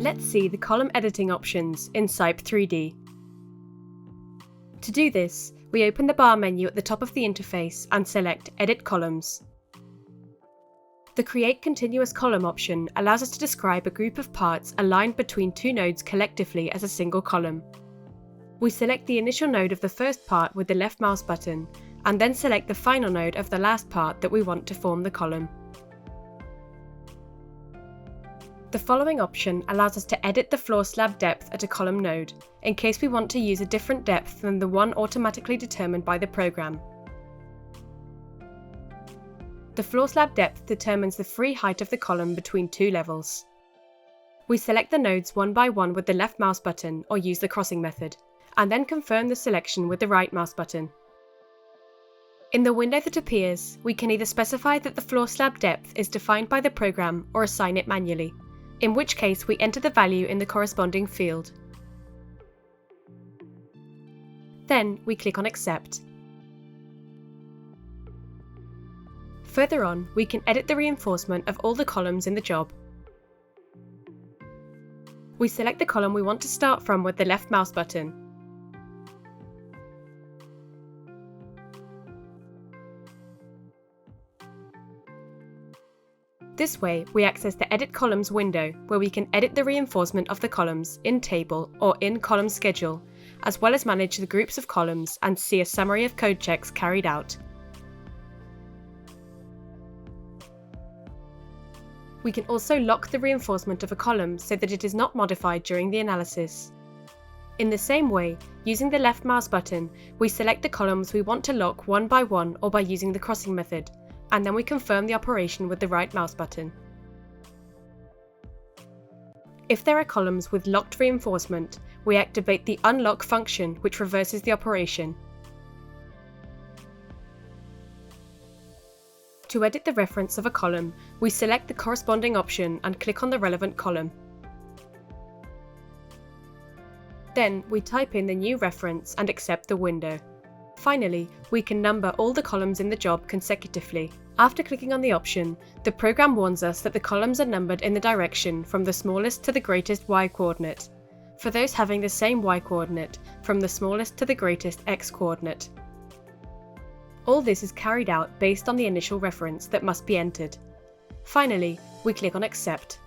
let's see the column editing options in Cype 3D. To do this, we open the bar menu at the top of the interface and select Edit Columns. The Create Continuous Column option allows us to describe a group of parts aligned between two nodes collectively as a single column. We select the initial node of the first part with the left mouse button, and then select the final node of the last part that we want to form the column. The following option allows us to edit the floor slab depth at a column node, in case we want to use a different depth than the one automatically determined by the program. The floor slab depth determines the free height of the column between two levels. We select the nodes one by one with the left mouse button or use the crossing method, and then confirm the selection with the right mouse button. In the window that appears, we can either specify that the floor slab depth is defined by the program or assign it manually, in which case we enter the value in the corresponding field. Then we click on Accept. Further on, we can edit the reinforcement of all the columns in the job. We select the column we want to start from with the left mouse button. This way, we access the Edit Columns window, where we can edit the reinforcement of the columns in Table or in Column Schedule, as well as manage the groups of columns and see a summary of code checks carried out. We can also lock the reinforcement of a column so that it is not modified during the analysis. In the same way, using the left mouse button, we select the columns we want to lock one by one or by using the crossing method, and then we confirm the operation with the right mouse button. If there are columns with locked reinforcement, we activate the unlock function, which reverses the operation. To edit the reference of a column, we select the corresponding option and click on the relevant column. Then we type in the new reference and accept the window. Finally, we can number all the columns in the job consecutively. After clicking on the option, the program warns us that the columns are numbered in the direction from the smallest to the greatest y coordinate, for those having the same y coordinate, from the smallest to the greatest x coordinate. All this is carried out based on the initial reference that must be entered. Finally, we click on Accept.